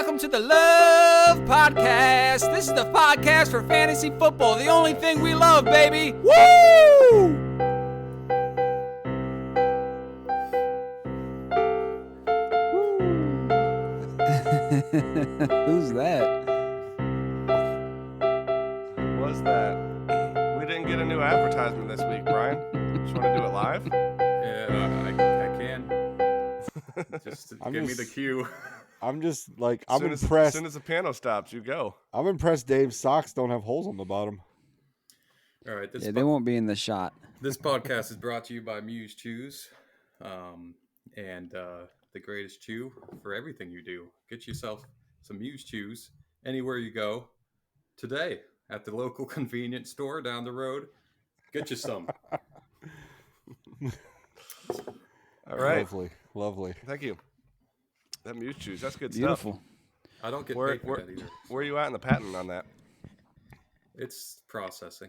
welcome to the Love Podcast. This is the podcast for fantasy football, the only thing we love, baby. Woo! Who's that? Was that? We didn't get a new advertisement this week, Brian. Just want to do it live? Yeah, I can. Just give me the cue. I'm impressed. As soon as the piano stops, you go. I'm impressed Dave's socks don't have holes on the bottom. All right, They won't be in the shot. this podcast is brought to you by Muse Chews, and the greatest chew for everything you do. Get yourself some Muse Chews anywhere you go today at the local convenience store down the road. Get you some. All right. Lovely. Thank you. That Muse Chews, that's good Beautiful. stuff. I don't get Where- paid for that either. Where are you at in the patent on that? It's processing.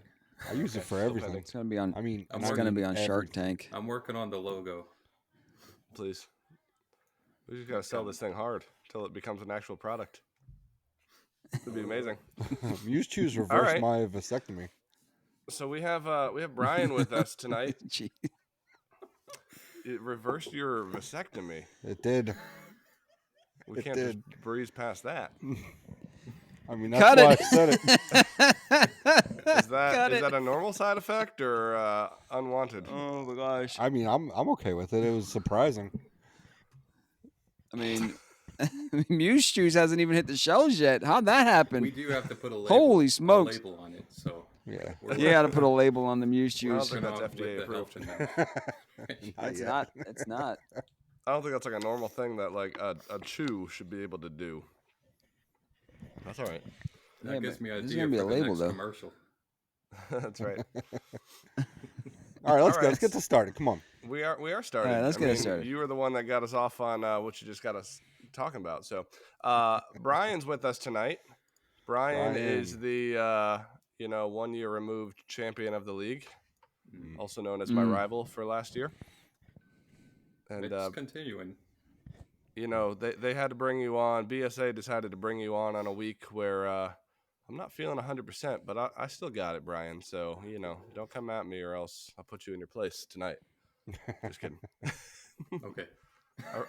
I use it for everything. It's gonna be on. I mean, It's gonna be on Shark everything. Tank. I'm working on the logo. Please. We just got to sell this thing hard until it becomes an actual product. It'd be amazing. Muse Chews reversed right. my vasectomy. So we have Brian with us tonight. Gee. It reversed your vasectomy. It did. We It can't did. just breeze past that. I mean, that's Cut why it. I said it. Is Got it. that a normal side effect or unwanted? Oh my gosh. I mean, I'm okay with it. It was surprising. I mean, Muse Shoes hasn't even hit the shelves yet. How'd that happen? We do have to put a label, Holy smokes. a label on it, so Yeah. we're You got to put a label on the Muse I don't Shoes. think that's working on FDA with the approved. health and It's not. It's not. I don't think that's like a normal thing that like a chew should be able to do. That's all right. That Yeah, gives but me there's idea gonna be for a the label, next though. commercial. That's right. All right, let's All go. right. Let's get this started. Come on. We are starting. All right, let's get it started. You were the one that got us off on what you just got us talking about. So, Brian's with us tonight. Brian is the 1 year removed champion of the league, also known as my rival for last year. And It's continuing. they had to bring you on. BSA decided to bring you on a week where I'm not feeling 100%, but I still got it, Brian. So don't come at me or else I'll put you in your place tonight. Just kidding. Okay.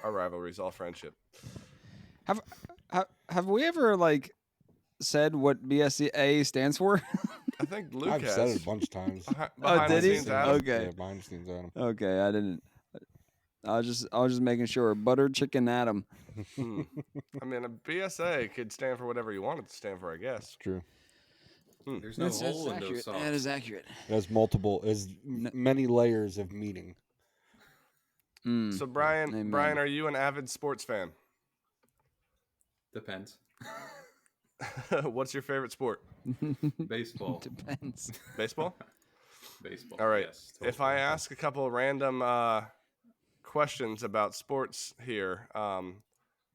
Our rivalry's all friendship. Have we ever said what BSA stands for? I think Luke I've has. said it a bunch of times. Behind did the he? scenes, Adam. Okay. Yeah, behind the scenes, Adam. Okay, I didn't. I was just making sure. Butter chicken Adam. I mean, a BSA could stand for whatever you want it to stand for, I guess. True. There's no hole in those socks. That is accurate. It has many layers of meaning. So, Brian, Amen. are you an avid sports fan? Depends. What's your favorite sport? Baseball. Depends. Baseball? Baseball. All right. Yes, If totally. I ask a couple random questions about sports here,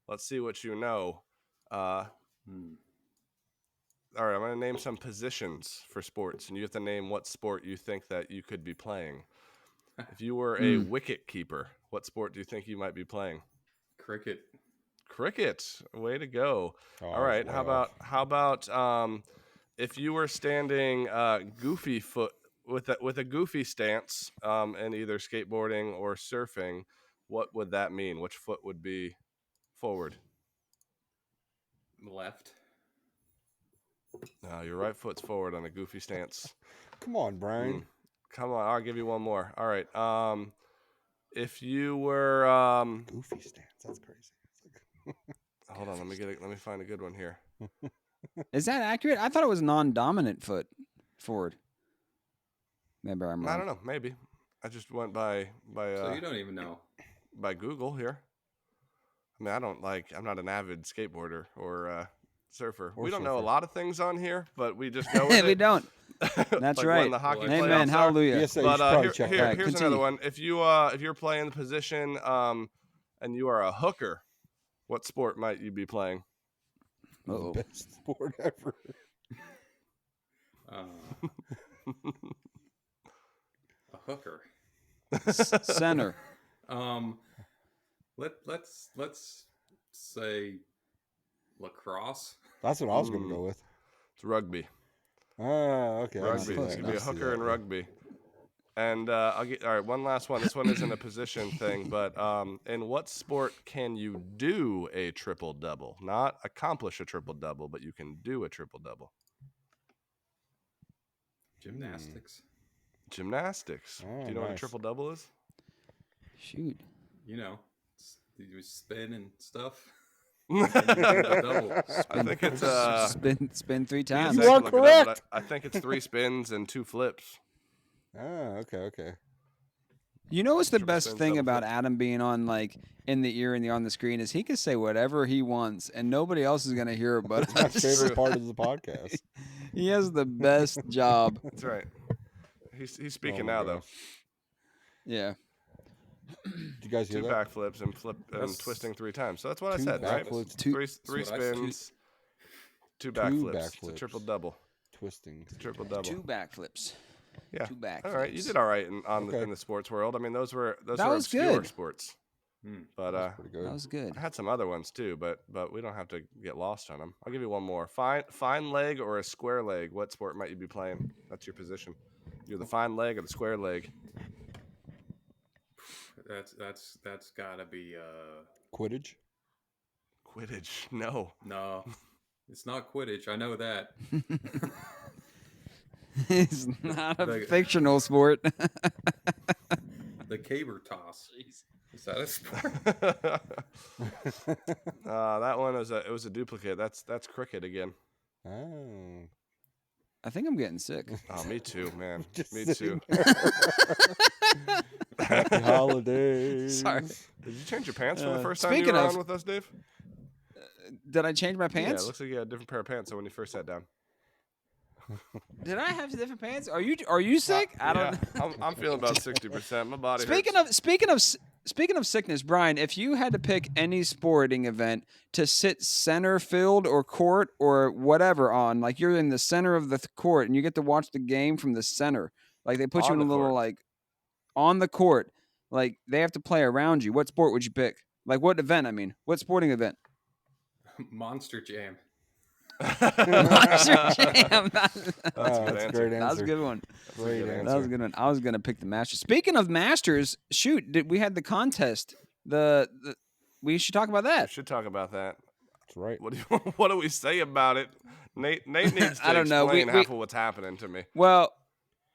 let's see what you know. All right, I'm going to name some positions for sports, and you have to name what sport you think that you could be playing. If you were a wicket keeper, what sport do you think you might be playing? Cricket. Cricket. Way to go. Oh, All right. How about if you were standing goofy foot with a goofy stance in either skateboarding or surfing, what would that mean? Which foot would be forward? Left. Your right foot's forward on a goofy stance. Come on, Brian. Come on, I'll give you one more. All right. If you were Goofy stance. That's crazy. hold on, let me find a good one here. Is that accurate? I thought it was non-dominant foot forward. Maybe I'm wrong. I don't know, maybe. I just went by So you don't even know. by Google here. I mean, I'm not an avid skateboarder or surfer. Or We don't know a surfer. lot of things on here, but we just go with we it. don't. That's Like right. when the hockey Well, playoffs Amen. are. Hallelujah. BSA, you should But probably check that. here's Continue. another one. If you're playing the position and you are a hooker, what sport might you be playing? Uh-oh. Best sport ever. A hooker. Center. Let's say Lacrosse. That's what I was gonna go with. It's rugby. Oh, okay. I can Rugby. see It's that. gonna I be a can see hooker that, in yeah. rugby. And all right, one last one. This one isn't a position thing, but in what sport can you do a triple double? Not accomplish a triple double, but you can do a triple double. Gymnastics. Gymnastics. Oh, Do you know what a nice. triple double is? Shoot. You know, you spin and stuff. I think it's Spin 3 you times. guys You are can look it up, but correct. I think it's 3 spins and 2 flips. Oh, okay. You know what's the Triple best spins, thing double about flips. Adam being on like in the ear and on the screen is he can say whatever he wants and nobody else is gonna hear it but My us. favorite part of the podcast. He has the best job. That's right. He's speaking Oh my now though. gosh. Yeah. Did you guys hear 2 that? backflips and flip and That's- twisting 3 times. So that's what I 2 said, right? backflips, Three That's what I said. spins, 2 backflips. It's a backflips. triple double. Twisting. Triple double. 2 backflips. Yeah. 2 backflips. All right, you did all right in Okay. in the sports world. I mean, those were That were was obscure good. sports. Hmm. But That's pretty good. That was good. I had some other ones too, but we don't have to get lost on them. I'll give you one more. Fine leg or a square leg? What sport might you be playing? That's your position. You're the fine leg or the square leg. That's gotta be Quidditch. Quidditch. No. no. It's not Quidditch. I know that. It's not a The- fictional sport. The caber toss. Is that a sport? That one was a duplicate. That's cricket again. Oh. I think I'm getting sick. Oh, me too, man. Just Me sitting too. Happy holidays. Sorry. Did you change your pants for the first time speaking you were of- on with us, Dave? Did I change my Yeah, pants? it looks like you had a different pair of pants than when you first sat down. Did I have different pants? Are you sick? I don't. Yeah, I'm feeling about 60%. My body Speaking hurts. speaking of sickness, Brian, if you had to pick any sporting event to sit center field or court or whatever on, like you're in the center of the court and you get to watch the game from the center, like they put you On in a the little court. like on the court, like they have to play around you. What sport would you pick? Like what event? I mean, what sporting event? Monster Jam. Monster Jam. That's a good That's a answer. great That was a answer. good one. Great good answer. That was a good one. I was gonna pick the Masters. Speaking of Masters, shoot, we had the contest. We should talk about We that. should talk about that. That's right. What do we say about it? Nate needs to I don't know. explain half of what's happening to me. Well,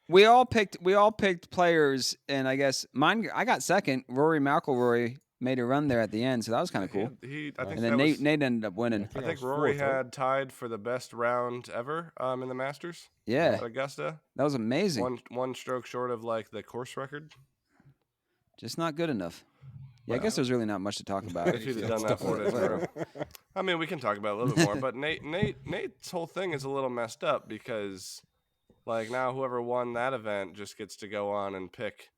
we all picked players, and I guess I got second. Rory McIlroy made a run there at the end, so that was kind of cool. I think And then that was, Nate ended up winning. I I think was Rory fourth, right? had tied for the best round ever in the Masters Yeah, at Augusta. that was amazing. One stroke short of like the course record. Just not good enough. Yeah, I Well, guess there's really not much to talk about. If he'd have done that 4 days in a row. I mean, we can talk about it a little bit more, but Nate's whole thing is a little messed up because, like, now whoever won that event just gets to go on and pick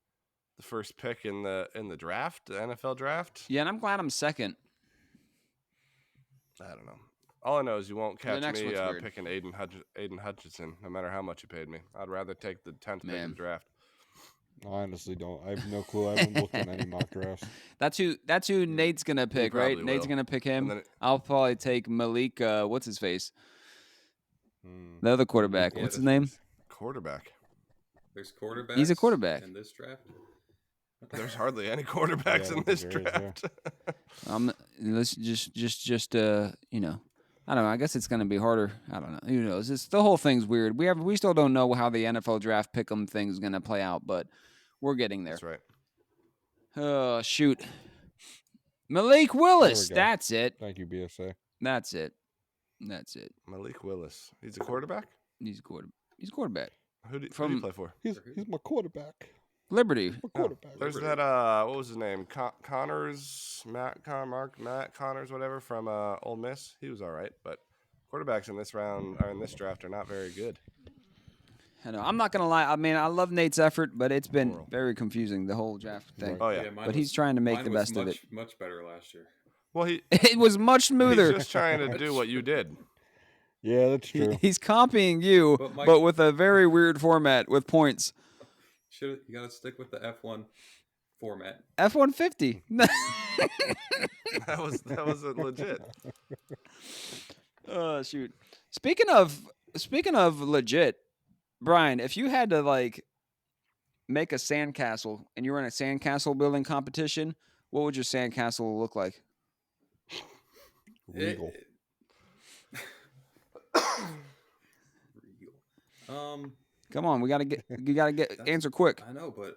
the first pick in the draft, the NFL draft. Yeah, and I'm glad I'm second. I don't know. All I know is you won't catch next me one's weird. picking Aiden Hutchinson, no matter how much you paid me. I'd rather take the 10th pick in Man. the draft. I honestly don't. I have no clue. I haven't looked at any mock drafts. That's who Nate's gonna pick, right? probably Nate's will. gonna pick him. then it- I'll probably take Malik. What's his face? Hmm. The other quarterback. Yeah, What's his that's- name? Quarterback. There's quarterbacks. He's a quarterback. in this draft. There's hardly any quarterbacks Yeah, in this there is, yeah. draft. Let's just you know, I don't know. I guess it's gonna be harder. I don't know. Who knows? The whole thing's weird. We still don't know how the NFL draft pick'em thing is gonna play out, but we're getting there. That's right. Oh shoot, Malik Willis. go. That's it. Thank you, BSA. That's it. That's it. Malik Willis. He's a quarterback? He's a quarterback. Who do you From- play for? He's my quarterback. Liberty. My quarterback. There's that what was his name? Connors, Matt Connors, whatever, from Ole Miss. He was all right, but quarterbacks in this round or in this draft are not very good. I know. I'm not gonna lie. I mean, I love Nate's effort, but it's been Moral. very confusing, the whole draft thing. Right. Oh yeah. mine But he's trying to make mine the was best of it. Much better last year. Well, he's It was much smoother. just trying to do what you did. Yeah, that's true. He's copying you, But Mike- but with a very weird format with points. You got to stick with the F1. format. F-150. That was a legit. Oh shoot. Speaking of legit, Brian, if you had to like make a sandcastle and you were in a sandcastle building competition, what would your sandcastle look like? Regal. Regal. Come on, you gotta get answer quick. I know, but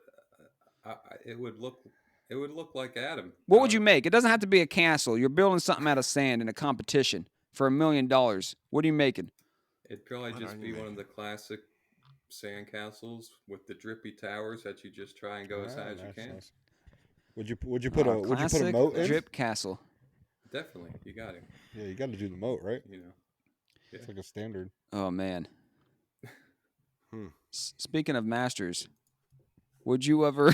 it would look like Adam. What would you make? It doesn't have to be a castle. You're building something out of sand in a competition for $1 million. What are you making? It'd probably What just are you be one of making? the classic sandcastles with the drippy towers that you just try and go as high as you can. Nice. Would you put a Classic moat in? drip castle. Definitely, you got it. Yeah, you got to do the moat, right? You know, It's like a standard. Oh man. Hmm. Speaking of masters, would you ever?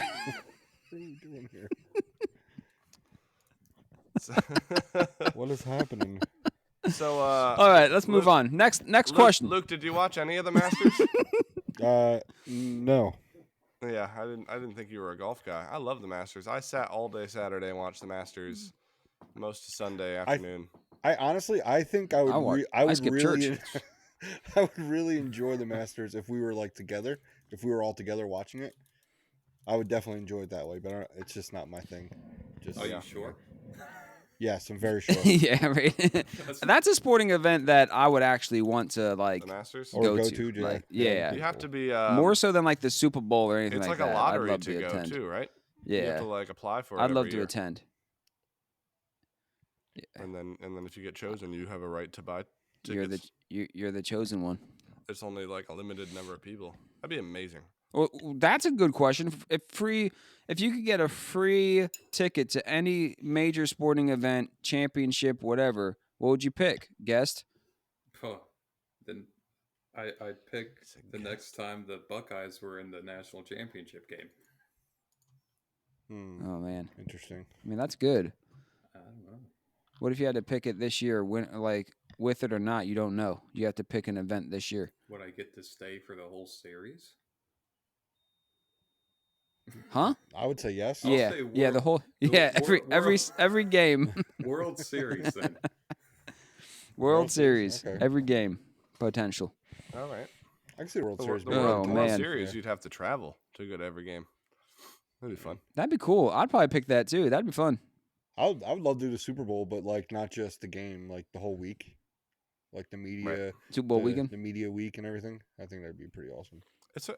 What are you doing here? What is happening? So, All right, let's move Luke- on. Next Luke, question. Luke, did you watch any of the Masters? No. Yeah, I didn't think you were a golf guy. I love the Masters. I sat all day Saturday and watched the Masters most of Sunday afternoon. I honestly, I think I would. I would skip really. church. I would really enjoy the Masters if we were like together. If we were all together watching it, I would definitely enjoy it that way. But it's just not my thing. Just are yeah. you sure? yes, I'm very sure. Yeah, right. That's a sporting event that I would actually want to like The Masters. Or go go to. to, Like, yeah. yeah. You have to be More so than like the Super Bowl or anything It's like like a that. lottery I'd love to go attend. too, right? You have Yeah, to like apply for it. I'd love every to year. attend. And then if you get chosen, you have a right to buy You're the tickets. you're the chosen one. It's only like a limited number of people. That'd be amazing. Well, that's a good question. If you could get a free ticket to any major sporting event, championship, whatever, what would you pick? Guest? Oh, then I'd pick It's a the guess. next time the Buckeyes were in the national championship game. Oh man, Interesting. I mean that's good. I don't know. What if you had to pick it this year? When like with it or not, you don't know. You have to pick an event this year. Would I get to stay for the whole series? Huh? I would say yes. I'll yeah, say yeah. The whole yeah. Every game. World Series then. World Series. okay. Every game potential. All right. I can see the World The, Series. the being Oh, World, fun. World man. Series, Yeah. you'd have to travel to go to every game. That'd be fun. That'd be cool. I'd probably pick that too. That'd be fun. I would love to do the Super Bowl, but like not just the game, like the whole week, like the media, Super Bowl the, weekend. the media week and everything. I think that'd be pretty awesome.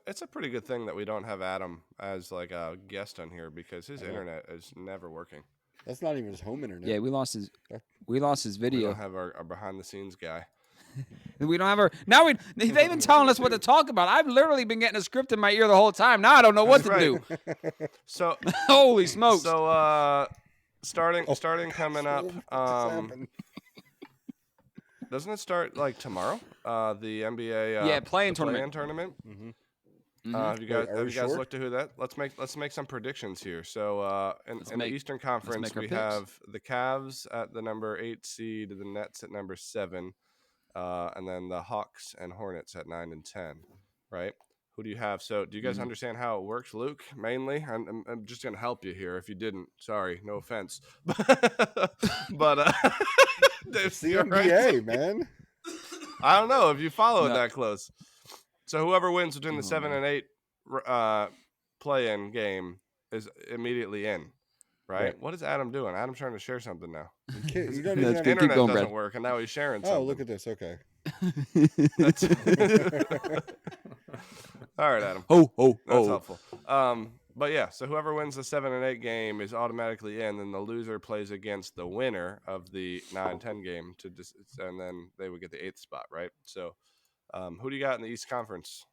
It's a pretty good thing that we don't have Adam as like a guest on here because his I know. internet is never working. That's not even his home internet. Yeah, we lost his We video. don't have our behind the scenes guy. We don't have our now. They've been telling us what to talk about. I've literally been getting a script in my ear the whole time. Now I don't know what to That's do. So Holy smokes! starting coming up. What's happened? Doesn't it start like tomorrow? The NBA Yeah, play-in the tournament. play-in tournament. Mhm. Have you guys Wait, are have we you guys sure? looked at who that? Let's make some predictions here. So in the make- Eastern Conference, make our we picks. have the Cavs at the number 8 seed, the Nets at number 7, and then the Hawks and Hornets at 9 and 10. Right? Who do you have? So do you guys Mhm. understand how it works, Luke? Mainly, I'm just gonna help you here. If you didn't, sorry, no offense. But It's the you're right. NBA, man. I don't know if you follow it No. that close. So whoever wins between the Oh, 7 man. and 8 play-in game is immediately in, right? Right. What is Adam doing? Adam's trying to share something now. You can't- you don't No, even it's have good. Internet going, doesn't Brad. work, and now he's sharing Oh, something. look at this. Okay. All right, Adam. Oh, That's helpful. But yeah, so whoever wins the 7 and 8 game is automatically in, and the loser plays against the winner of the 9-10 game and then they would get the 8th spot, right? So, who do you got in the East Conference?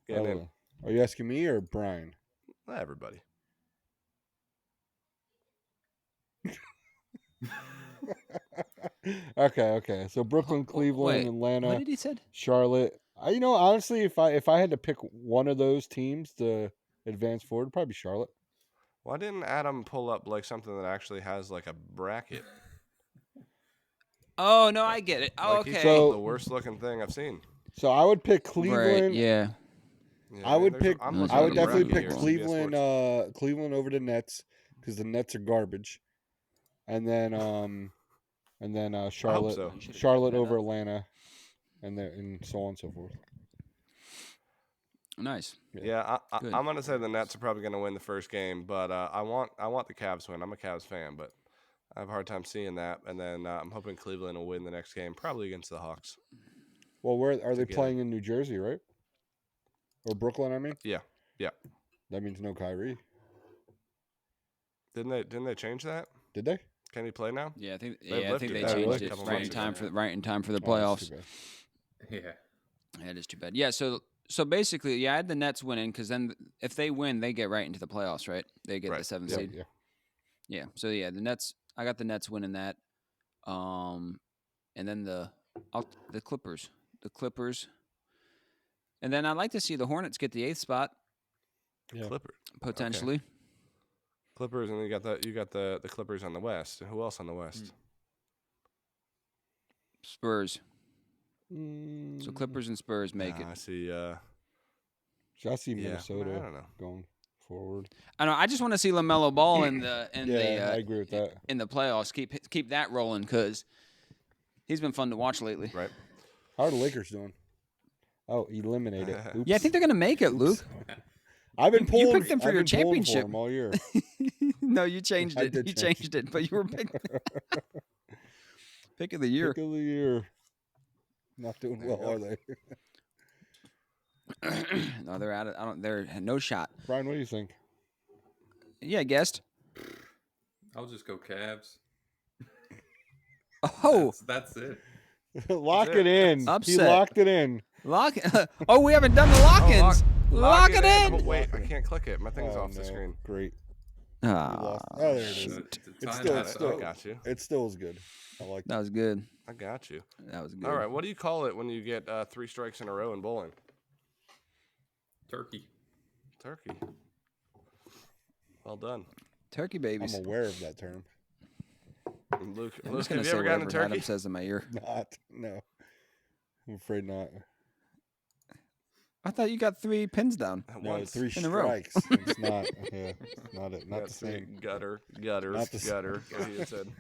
Getting in. Are you asking me or Brian? Everybody. Okay. So Brooklyn, Cleveland, wait, Atlanta, what did he said? Charlotte. Honestly, if I had to pick one of those teams to advance forward, it'd probably be Charlotte. Why didn't Adam pull up like something that actually has like a bracket? Oh no, I get it. Oh, Like, he okay. pulled So- the worst looking thing I've seen. So I would pick right, Cleveland. yeah. Yeah, I would there's a- pick. I'm Those looking I at would the definitely bracket pick here, CBS Cleveland. Sports. Cleveland over the Nets because the Nets are garbage, and then I hope Charlotte. so. You should've Charlotte given that over up. Atlanta, and so on and so forth. Nice. Yeah, Good. I'm gonna say the Nets are probably gonna win the first game, but I want the Cavs to win. I'm a Cavs fan, but I have a hard time seeing that. And then I'm hoping Cleveland will win the next game, probably against the Hawks. Well, where are they Together. playing in New Jersey, right? Or Brooklyn? I mean, Yeah. that means no Kyrie. Didn't they change that? Did they? Can he play now? Yeah, I think They I think lifted they that changed like a it couple right in months time ago. for the Oh, that's playoffs. too bad. Yeah. That is too bad. Yeah, so basically, yeah, I had the Nets winning because then if they win, they get right into the playoffs, right? They get the Right. 7th Yeah, seed. yeah. Yeah. So yeah, the Nets. I got the Nets winning that. And then the Clippers, and then I'd like to see the Hornets get the 8th spot Yeah. Clippers. potentially. Clippers, and you got the Clippers on the West. And who else on the West? Spurs. So Mm, Clippers and Spurs make it. I see. I see Yeah, Minnesota I don't know. going forward. I know. I just want to see LaMelo Ball in Yeah, I the agree with that. in the playoffs. Keep that rolling because he's been fun to watch lately. Right. How are the Lakers doing? Oh, eliminated. Oops. Yeah, I think they're gonna make it, Oops. Luke. I've been you pulling. picked them for I've your been pulling for championship. them all year. No, you changed I it. did You change changed it, but you were pick of the year. Pick of the year. Not doing There you well, go. are they? No, they're out. They're no shot. Brian, what do you think? Yeah, guest. I'll just go Cavs. Oh, That's it. Lock it. it in. He Upset. locked it in. lock. Oh, we haven't done the lock-ins. Lock it in. Oh, wait, I Lock it in. can't click it. My thing's Oh, off the no. screen. Great. Ah, lost. Oh, there it is. shoot. It's Time still- out. it's still- I got you. It still is good. I like That was good. I got you. That was good. All right. What do you call it when you get 3 strikes in a row in bowling? Turkey. Turkey. Well done. Turkey I'm babies. aware of that term. Luke, I'm Luke just gonna have you say ever gotten a whatever Adam turkey? says in my ear. No. I'm afraid not. I thought you got 3 pins down. No, Once. 3 in a row. strikes. It's not. Yeah, not Yeah, the see, same. Gutter. Not the same. Gutter. What he had said.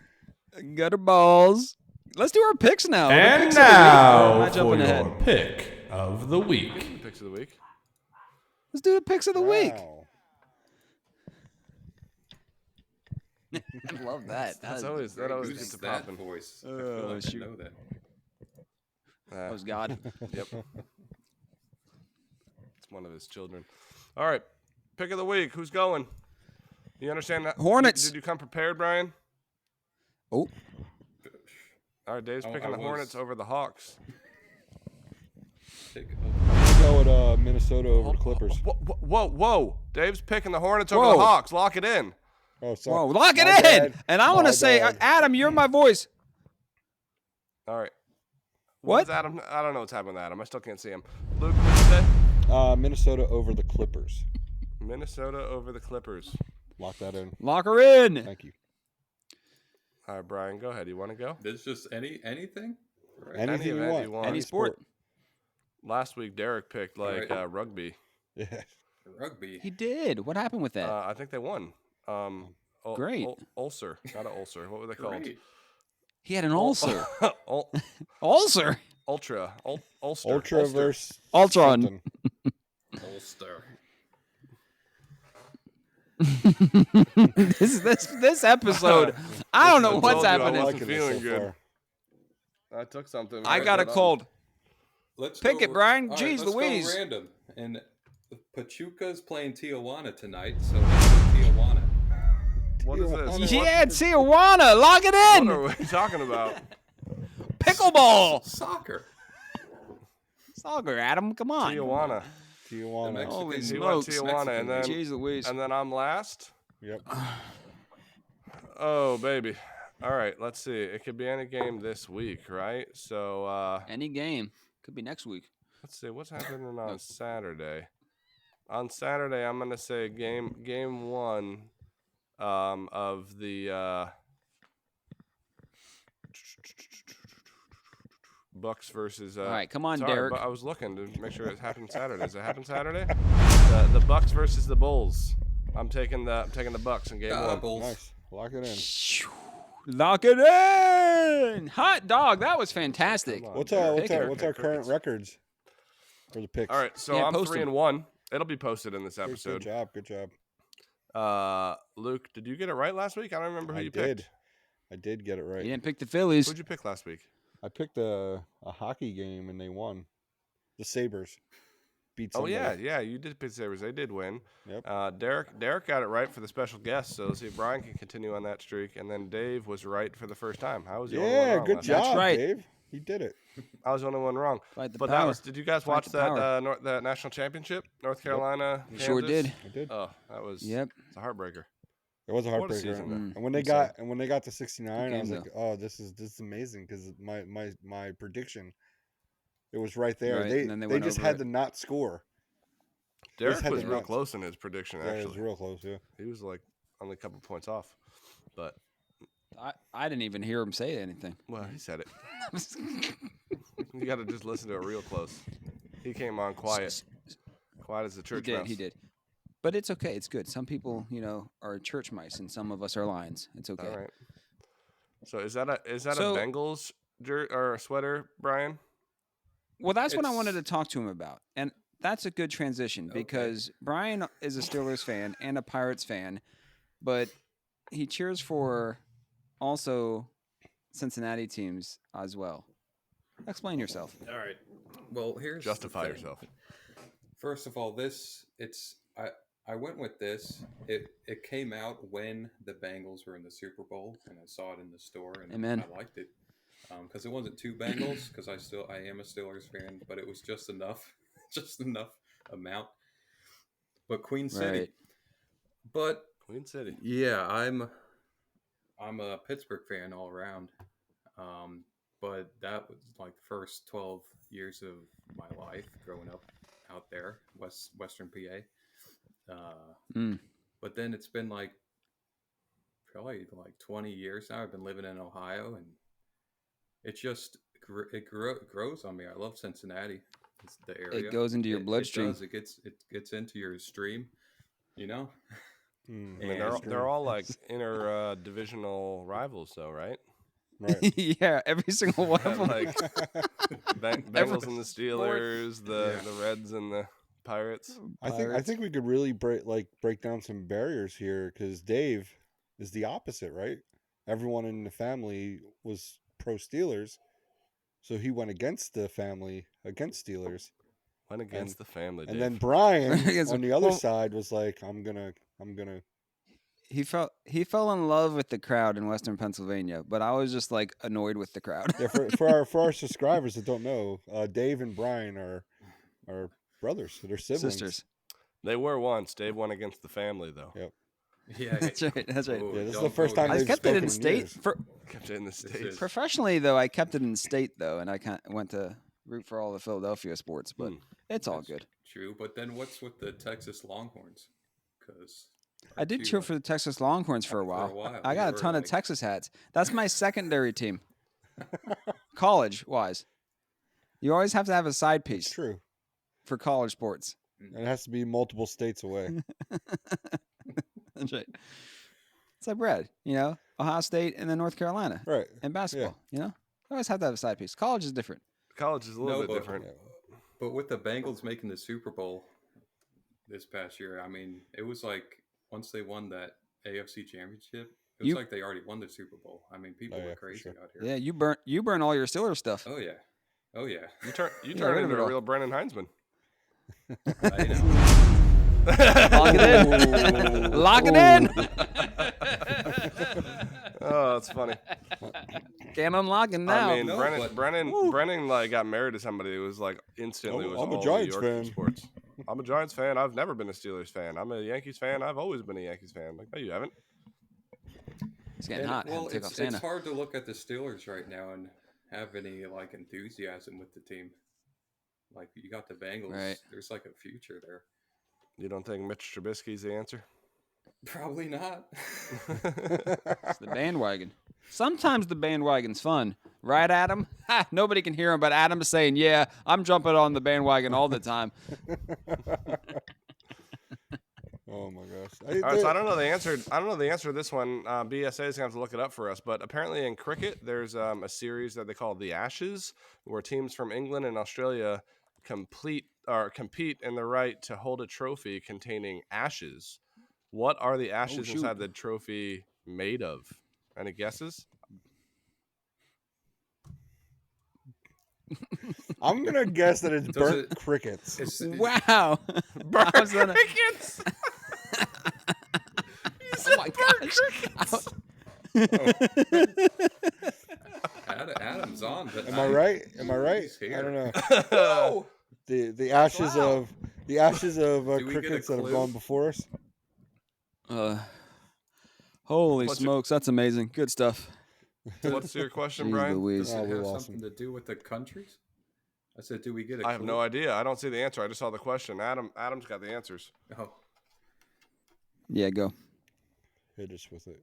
Gutter balls. Let's do our picks now. The And picks of the week. Or am now I for jumping your ahead? pick of the week. Picks of the week. Let's do the picks of the week. Wow. I love that. That That always Who's gets it that popping. voice? I Oh, feel like shoot. I know that. was God. Yep. It's one of his children. All right. Pick of the week. Who's going? You understand that? Hornets. Did you come prepared, Brian? Oh, All right, Dave's Oh, picking I the Hornets was. over the Hawks. Pick I'm going to go with Minnesota over the Clippers. Whoa. Dave's picking the Hornets over Whoa. the Hawks. Lock it in. Oh, sorry. whoa! Lock it My in. bad. And I want My to say, bad. Adam, you're my voice. All right. What? Is Adam? I don't know what's happening with Adam. I still can't see him. Luke, what did you say? Minnesota over the Clippers. Minnesota over the Clippers. Lock that in. Lock her in. Thank you. All right, Brian, go ahead. You want to go? There's just anything. Right. Anything you event want. you want. Any sport. Last week, Derek picked like Right. rugby. Yeah. Rugby. He did. What happened with that? I think they won. Great. Ulcer, not an ulcer. What were they called? Great. He had an ulcer. Ul- ulcer. Ultra. Ulster. Ultra Ulster. versus Ultron. something. Ulster. this episode. I don't know I what's told you I happening. wasn't liking this feeling so good. far. I took something. I right, got a hold on. cold. Let's Pick go, it, Brian. all Jeez let's Louise. Go random. And Pachuca's playing Tijuana tonight, so let's go Tijuana. What is this? Yeah, Tijuana. Lock it What in. are we talking about? Pickleball. Soccer. Soccer, Adam. Come on. Tijuana. Tijuana. Mexican- Holy He went smokes. Tijuana, and then Jeez Louise. and then I'm last. Yep. Oh baby. All right, let's see. It could be any game this week, right? So Any game. Could be next week. let's see what's happening on Saturday. On Saturday, I'm gonna say game one of the Bucks versus. All right, come on, sorry, Derek. But I was looking to make sure it happened Saturday. Does it happen Saturday? The Bucks versus the Bulls. I'm taking the Bucks in game one. Bulls. Nice. Lock it in. Lock it in. Hot dog. That was fantastic. Come on, What's Derek. our current Crickets. records for the picks? All right, so Yeah, I'm post 3-1. It'll be posted in this Good episode. job. Good job. Luke, did you get it right last week? I don't remember who I you did. picked. I did get it You right. didn't pick the Phillies. Who'd you pick last week? I picked a hockey game and they won. The Sabres beat Oh somebody. yeah, you did pick the Sabres. They did win. Yep. Derek got it right for the special guest. So let's see if Brian can continue on that streak. And then Dave was right for the first time. How was the only one Yeah, wrong good last job, week? That's right. Dave. He did it. I was the only one wrong. Fight the But power. that was. Did you guys Fight watch the that power. that national championship? North Carolina. You sure Kansas? did. I did. Oh, that was. Yep. It's a heartbreaker. It was a What a heartbreaker. season, though. And when they got to 69, I game, was like, "Oh, this is amazing!" Because my prediction, it was right there. Right, and then They went just over had it. to not score. Derek had was the real nuts. close in his prediction. Yeah, it was Actually, real close. Yeah. he was like only a couple points off. But I didn't even hear him say anything. well, he said it. You got to just listen to it real close. He came on quiet as the church mouse. He did. But it's okay. It's good. Some people, are church mice, and some of us are lions. It's okay. All right. So is that a So- Bengals or a sweater, Brian? Well, that's what I It's- wanted to talk to him about, and that's a good transition because Brian is a Steelers fan and a Pirates fan, but he cheers for also Cincinnati teams as well. Explain yourself. All right. Well, here's the Justify thing. yourself. First of all, I went with this. It came out when the Bengals were in the Super Bowl, and I saw it in the store, and Amen. I liked it because it wasn't two Bengals. Because I am a Steelers fan, but it was just enough amount. But Queen City, Right. but Queen City. yeah, I'm a Pittsburgh fan all around. But that was like the first 12 years of my life growing up out there, Western PA. Mm. But then it's been probably 20 years now. I've been living in Ohio, and it just grows on me. I love Cincinnati. It's the area. It goes into your bloodstream. It does. It gets into your stream. Mm, I mean, And- they're all like inter divisional rivals, though, right? right. Yeah, every single one of them. Like Bengals and the Steelers, the Reds and the Pirates. I Pirates. think we could really break down some barriers here because Dave is the opposite, right? Everyone in the family was pro Steelers, so he went against the family against Steelers, Went against the family, and Dave. then Brian Against- on the other well- side was like, "I'm gonna." He fell in love with the crowd in Western Pennsylvania, but I was just like annoyed with the crowd. Yeah, for our subscribers that don't know, Dave and Brian are brothers. They're siblings. Sisters. They were once. Dave went against the family, though. Yep. Yeah, That's right. That's right. Oh, Yeah, this is don't the first go time I they've kept it spoken in state. years. Kept it in the States. is- Professionally, though, I kept it in state, though, and I went to root for all the Philadelphia sports, but Hmm. it's all That's good. True, but then what's with the Texas Longhorns? Because I did cheer for the Texas Longhorns for a while. while, I you got a were ton of like- Texas hats. That's my secondary team, college-wise. You always have to have a side It's piece true. for college sports. It has to be multiple states away. That's right. It's like bread, Ohio State and then North Carolina Right. and basketball, You always have to have a side piece. College is different. College is a little No, bit but- different. But with the Bengals making the Super Bowl this past year, I mean, it was like once they won that AFC Championship, it was You- like they already won the Super Bowl. I mean, people Oh, yeah, were for crazy sure. out here. Yeah, you burn all your Steelers stuff. Oh yeah, oh yeah. You turn Yeah, rid of into it a all. real Brennan Heinzman. I know. Lock it in. Lock it in. Oh, that's funny. Can't unlock it now. I mean, No, but- Brennan like got married to somebody who was like instantly Oh, was I'm a all Giants New York fan. sports. I'm a Giants fan. I've never been a Steelers fan. I'm a Yankees fan. I've always been a Yankees fan. Like, no, you haven't. It's getting And, hot. well, Had to take off it's Santa. hard to look at the Steelers right now and have any enthusiasm with the team. Like you got the Bengals. Right. There's like a future there. You don't think Mitch Trubisky's the answer? Probably not. It's the bandwagon. Sometimes the bandwagon's fun, right, Adam? Ha, nobody can hear him, but Adam's saying, "Yeah, I'm jumping on the bandwagon all the time." Oh my gosh. All right, so I don't know the answer. I don't know the answer to this one. BSA is gonna have to look it up for us. But apparently in cricket, there's a series that they call the Ashes, where teams from England and Australia compete in the right to hold a trophy containing ashes. What are the ashes shoot. inside the trophy made of? Any guesses? I'm gonna guess that it's Does burnt it- crickets. Wow. Burnt I was gonna- crickets. Oh my gosh. Adam's on. But Am I right? Am I right? He's I here. don't know. The ashes of Do we get a crickets that have clue? gone before us. Holy What's your- smokes, that's amazing. Good stuff. What's your question, Jeez Brian? Louise. Does Oh, it we have lost something to do with the countries? I said, do we get a I have clue? no idea. I don't see the answer. I just saw the question. Adam's got the answers. Oh, Yeah, go. Hit us with it.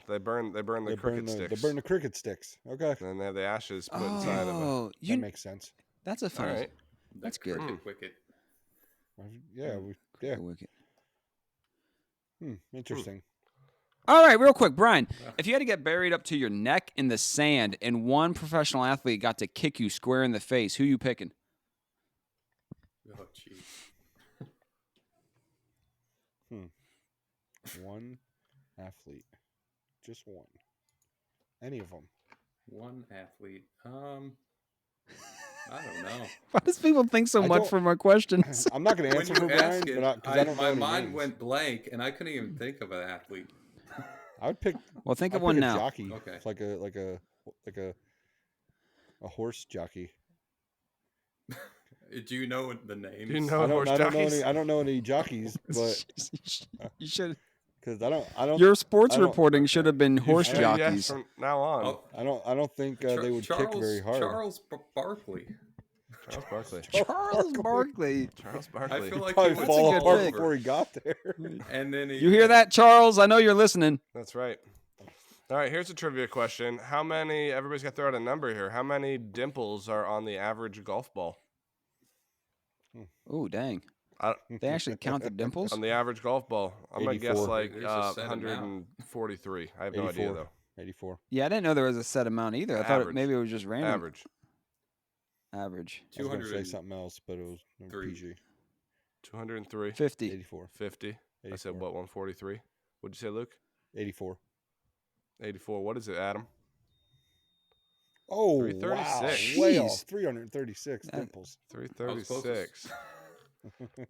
They burn the cricket sticks. They burn the cricket sticks. Okay, and they have the ashes put inside of it. Oh, that makes sense. that's a All fun. right. That's good. cricket wicket. Yeah, yeah. Wicked. Interesting. All right, real quick, Brian. If you had to get buried up to your neck in the sand and one professional athlete got to kick you square in the face, who you picking? Oh, jeez. One athlete, just one. Any of them. One athlete. I don't know. Why does people think so I much don't- from our questions? I'm not going to When answer you for Brian, ask it, but because I don't know my any mind names. went blank, and I couldn't even think of an athlete. I would pick. Well, think I'd of one pick a now. Jockey. Okay. It's like a horse jockey. Do you know the names? Do you know horse I don't know jockeys? any. I don't know any jockeys, but You should. because I don't. Your sports I don't- reporting should have been horse Say yes jockeys. from now on. Oh, I don't think they would kick very hard. Charles Barkley. Charles Barkley. Charles Barkley. Charles I Barkley. feel like Probably he would fall good apart pick. before he got there. And then You hear that, Charles? I know you're listening. That's right. All right, here's a trivia question. How many, everybody's got to throw out a number here. How many dimples are on the average golf ball? Oh, dang. I- They actually count the dimples? On the average golf ball? I'm going to guess 84. like There's a set amount. 143. I have no idea, 84. though. 84. Yeah, I didn't know there was a set amount either. I thought Average. maybe it was just random. Average. Average. I was going to say 200. something else, but it was Three. PG. 203. 50. 84. 50. I said 84. what, 143? What'd you say, Luke? 84. 84. What is it, Adam? Oh, wow. 336. Way Jeez. off. 336 dimples. 336.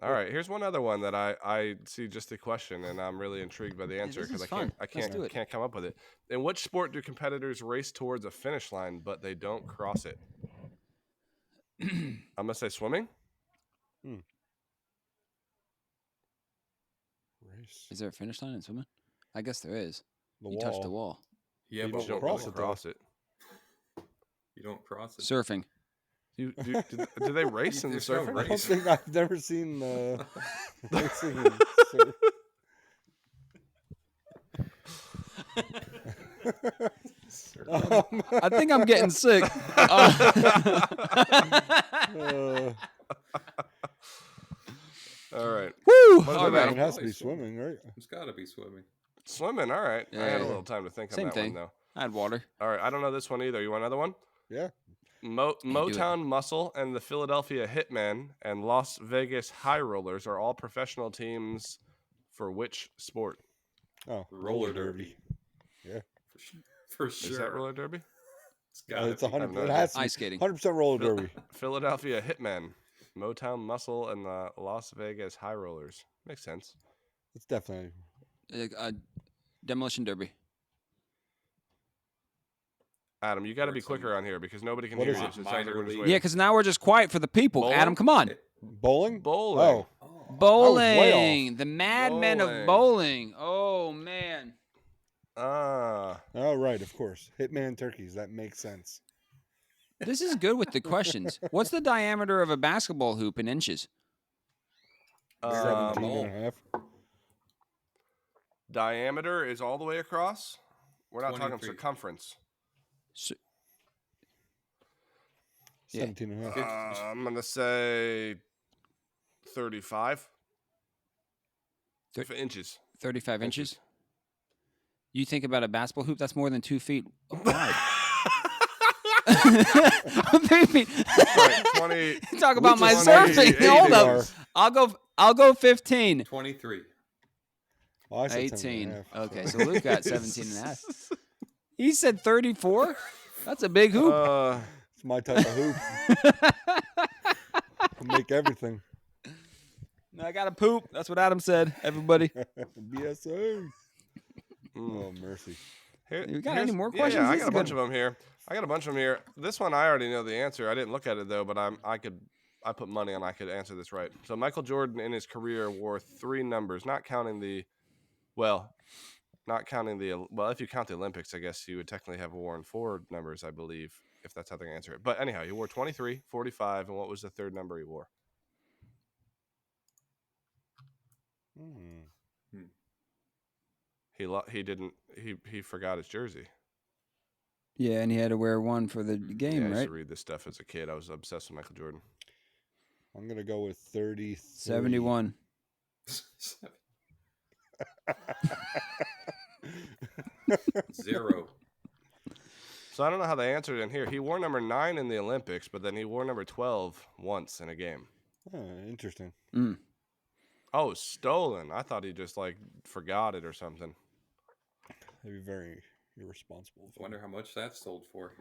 All right, here's one other one that I see just the question, and I'm really intrigued by the answer this because is I fun. Let's do it. can't come up with it. In which sport do competitors race towards a finish line but they don't cross it? I'm gonna say swimming. Race. Is there a finish line in swimming? I guess there is. The You wall. touch the wall. Yeah, You but You don't cross really it, though. cross it. you don't cross it. Surfing. Do they race in the There's no surfing? I don't race. think I've never seen racing. I think I'm getting sick. All right, Woo! What is All it, right. Adam? it has to be Probably swimming. swimming, right? It's got to be swimming. swimming. All right, I had a Yeah. little time to think Same on that thing. one though. I had water. All right, I don't know this one either. You want another one? Yeah. Motown Muscle and the Philadelphia Hitmen and Las Vegas High Rollers are all professional teams for which sport? Oh, Roller derby. Yeah. For sure. Is that roller derby? It's got It's to be. 100. have no It idea. has to be Ice skating. 100% roller Phil- derby. Philadelphia Hitmen, Motown Muscle, and the Las Vegas High Rollers. Makes sense. It's definitely. Demolition derby. Adam, you got to Or be some- quicker on here because nobody can What hear is you. it? so it sounds like we're just Minor waiting. Yeah, because now we're just quiet for the people. Bowling? Adam, come on. Bowling? Bowling. Oh, Oh, Bowling. The madmen Bowling. of bowling. Oh, man. Ah, oh, right, of course. Hitman turkeys. That makes sense. This is good with the questions. What's the diameter of a basketball hoop in inches? 17 ball. and a half. diameter is all the way across? We're not talking 23. circumference. So, Yeah. 17 and a half. I'm going to say 35 inches. 35 inches. You think about a basketball hoop, that's more than 2 feet wide. 3 feet. Right, 20. Talk about my 20, surfing. 80 Hold up. yards. I'll go 15. 23. Oh, I said 18. 17 and a half. Okay, so Luke got 17 and a half. He said 34? That's a big hoop. It's my type of hoop. I'll make everything. No, I got a poop. That's what Adam said, everybody. BSO. Oh, mercy. You got any more Yeah, questions? Yeah, I This got is a bunch good. of them here. This one I already know the answer. I didn't look at it though, but I put money on I could answer this right. So Michael Jordan in his career wore 3 numbers, not counting the if you count the Olympics, I guess he would technically have worn 4 numbers, I believe, if that's how they answer it. But anyhow, he wore 23, 45, and what was the third number he wore? He forgot his jersey. Yeah, and he had to wear one for the game, I used right? to read this stuff as a kid. I was obsessed with Michael Jordan. I'm going to go with 33. 71. 0. So I don't know how they answered in here. He wore number 9 in the Olympics, but then he wore number 12 once in a game. Oh, interesting. Mm. Oh, stolen. I thought he just forgot it or something. That'd be very irresponsible. Wonder how much that sold for.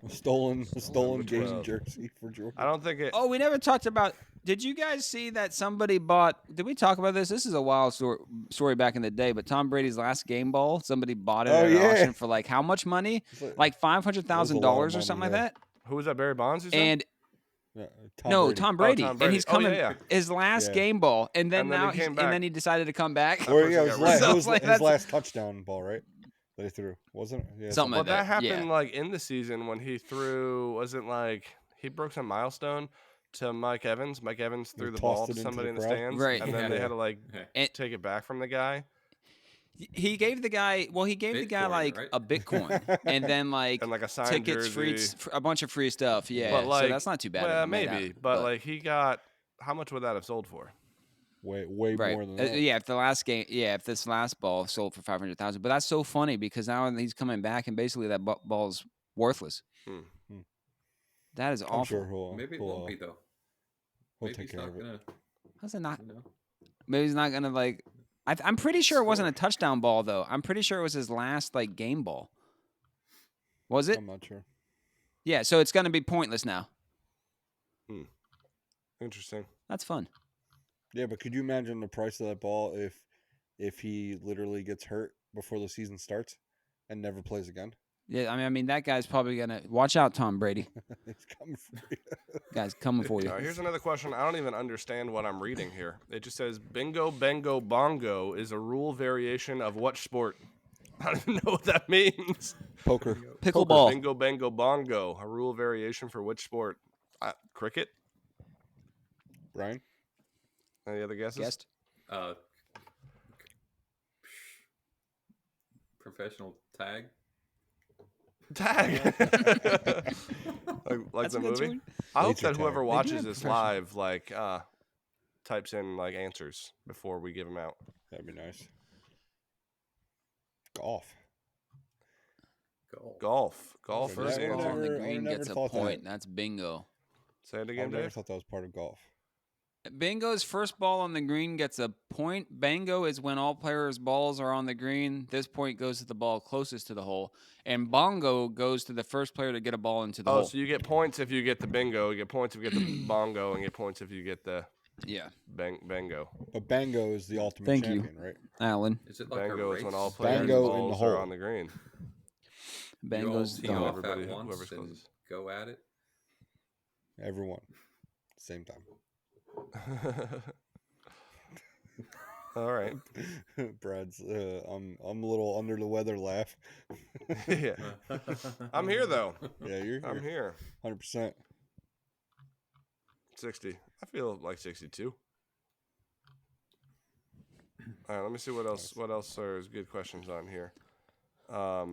A stolen Number game 12. jersey for Jordan. I don't think it. Oh, we never talked about. Did you guys see that somebody bought? Did we talk about this? This is a wild story back in the day, but Tom Brady's last game ball, somebody bought it Oh, at an yeah. auction for how much money? Like $500,000 or something like that. Who was that? Barry Bonds? You said? And Yeah, Tom Brady, Tom and Brady. he's Oh, yeah, coming yeah. his last Yeah. game ball, and then And then now he came and back. then he decided to come back. Or yeah, person it got rid of it. was Like, his that's- last touchdown ball, right? That he threw, wasn't it? Yeah, Something Well, like that that. happened in the season when he threw. Wasn't he broke some milestone to Mike Evans? Mike Evans threw the ball tossed it to into somebody the in the crowd. stands, Right. and then they had to And- take it back from the guy. He gave the guy. Well, he gave the guy Bitcoin, right? a Bitcoin, and then And a signed tickets, jersey. a bunch of free stuff. Yeah, But so that's not too bad. of Well, him, that maybe, happened, but he got. How much would that have sold for? way right. more than that. Yeah, if this last ball sold for 500,000, but that's so funny because now he's coming back and basically that ball's worthless. Hmm. That is I'm awful. sure he'll. Maybe it he'll, won't be though. He'll Maybe take he's care not of it. gonna. How's it not? You know. Maybe he's not gonna I'm pretty sure it wasn't a touchdown ball though. I'm pretty sure it was his last game ball. Was it? I'm not sure. Yeah. So it's gonna be pointless now. Interesting. That's fun. Yeah, but could you imagine the price of that ball if he literally gets hurt before the season starts and never plays again? Yeah. I mean that guy's probably gonna watch out, Tom Brady. It's coming for you. Guy's coming for you. All right, here's another question. I don't even understand what I'm reading here. It just says bingo, bango, bongo is a rule variation of what sport? I don't even know what that means. Poker. Pickleball. Bingo, bango, bongo. A rule variation for which sport? Cricket? Brian? Any other guesses? Guessed. Professional tag. Tag. like That's the a good movie? one. I hope Laser that whoever tag. They do watches have this professional- live, types in answers before we give them out. That'd be nice. Golf. Golf. Golf Yeah, first that- First ball on answer. the I green never gets a thought that. point. That's bingo. Say it I again, never Dave. thought that was part of golf. Bingo's first ball on the green gets a point. Bango is when all players' balls are on the green. This point goes to the ball closest to the hole. And bongo goes to the first player to get a ball into the Oh, hole. so you get points if you get the bingo, you get points if you get the bongo, and get points if you get the Yeah. bango. But Bango is the ultimate Thank you. champion, right? Alan. Is it like a Bango race? is when all players' Bango in the balls are hole. on the green. You all Bango's tee the off everybody- at once whoever's and closest. go at it. Everyone. Same time. All right. Brad's I'm a little under the weather laugh. Yeah. I'm here though. Yeah, you're I'm here. here. 100%. 60. I feel like 62. All right, let me see what else. What else there's good questions on here. We're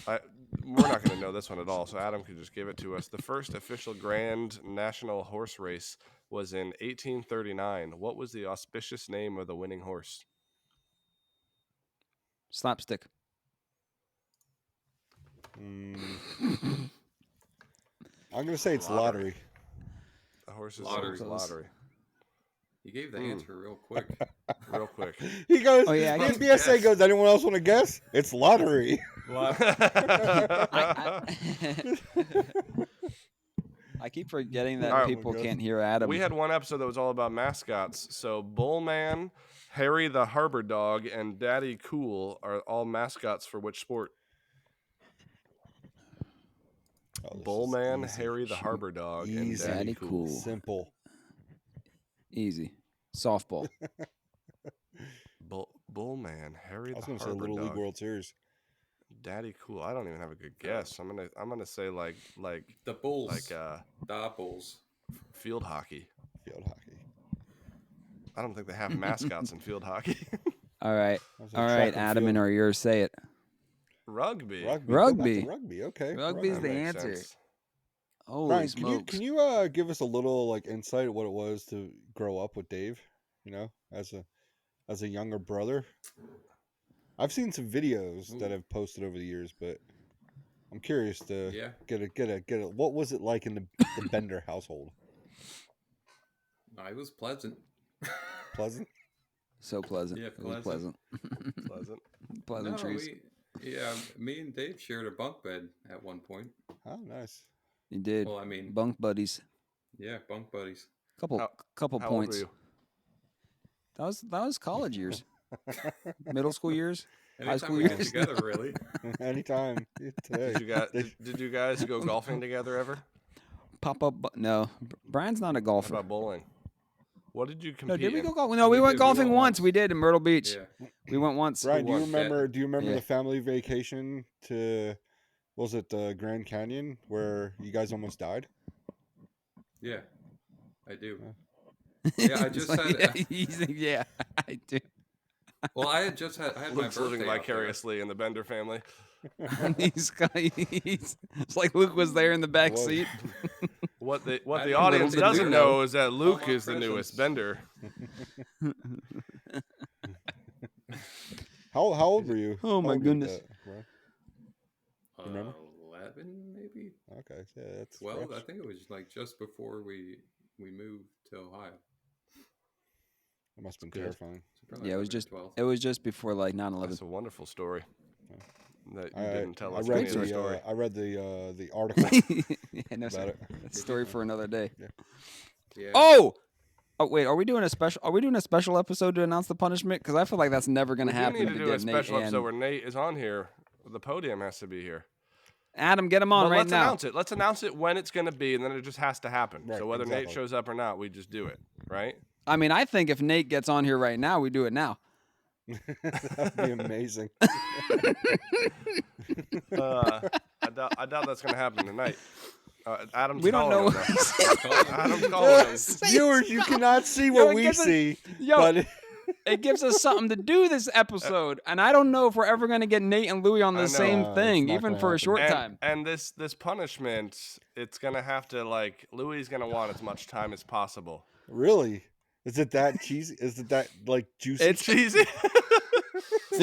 not going to know this one at all, so Adam could just give it to us. The first official Grand National horse race was in 1839. What was the auspicious name of the winning horse? Slapstick. I'm gonna say it's Lottery. lottery. The horse's Lottery. name's Lottery. You gave the answer real quick. Real quick. He goes. Oh, yeah, I The guess- BSA goes. Anyone else want to guess? It's lottery. I keep forgetting that All right, people good. can't hear Adam. We had one episode that was all about mascots. So Bullman, Harry the Harbor Dog, and Daddy Cool are all mascots for which sport? Oh, this is Bullman, easy. Harry the Shoot. Harbor Dog, and Easy. Daddy Daddy Cool. Cool. Simple. Easy. Softball. Bullman, Harry I was the gonna say Harbor Little Dog, League World Series. Daddy Cool. I don't even have a good guess. I'm gonna say like The Bulls. the Bulls. field hockey. Field hockey. I don't think they have mascots in field hockey. All right. I was All like, right, track and Adam field. and or yours, say it. Rugby. Rugby. Go back to Rugby. Rugby. Okay. Rugby's That the makes answer. sense. Holy Brian, smokes. can you give us a little like insight of what it was to grow up with Dave? You know, as a younger brother. I've seen some videos that I've posted over the years, but I'm curious to Yeah. get a. What was it like in the Bender household? I was pleasant. Pleasant. So pleasant. Yeah, It was pleasant. pleasant. Pleasant. Pleasantries. Me and Dave shared a bunk bed at one point. Oh, nice. You did. Well, I mean, Bunk buddies. yeah, bunk buddies. Couple How- couple How old were points. you? That was college years. Middle school years. Anytime school we get years. together, really. Anytime today. Did you guys go golfing together ever? Pop up. No, Brian's not a How golfer. about bowling? What did you compete No, did we in? go golfing? No, we We went did. We golfing went once. once. We did in Myrtle Beach. Yeah. We went once. Brian, do you was remember? Do you remember Yeah. the family vacation to? Was it the Grand Canyon where you guys almost died? Yeah, I do. Yeah, I just had- He's like, yeah, I do. Well, I had my Luke's living birthday out there. vicariously in the Bender family. It's like Luke was there in the back Was. seat. What the I the didn't audience know. doesn't Didn't know know. is that Luke my is the newest Bender. How old were you? Oh, my How old were you goodness. that, Brian? remember? 11, maybe Okay, so yeah, that's 12. fresh. I think it was like just before we moved to Ohio. It must have been good. terrifying. So probably Yeah, it was 11 or just 12. it was just before like 9/11. That's a wonderful story. That you I, didn't tell I us. read any other the story. I read the article Yeah, no, about sorry. it. That's a story for another day. Yeah. Oh, wait, are we doing a special? Are we doing a special episode to announce the punishment? Because I feel like that's never going We to do happen. need if to we do a get Nate special episode and- where Nate is on here. The podium has to be here. Adam, get him on Well, right let's now. announce it. Let's announce it when it's going to be, and then it just has to happen. Right, so whether Nate exactly. shows up or not, we just do it, right? I mean, I think if Nate gets on here right now, we do it now. That'd be amazing. I doubt that's going to happen tonight. Adam's We don't know. calling him, though. Adam's calling him. Viewers, you cannot see Yo, what it we gets a- see, Yo, but it gives us something to do this episode, and I don't know if we're ever going to get Nate and Louie on I the know. same No, thing, it's not even gonna for a happen. short And, time. and this punishment, it's going to have to, like, Louis going to want as much time as possible. really, is it that cheesy? Is it that like juicy? It's Cheesy.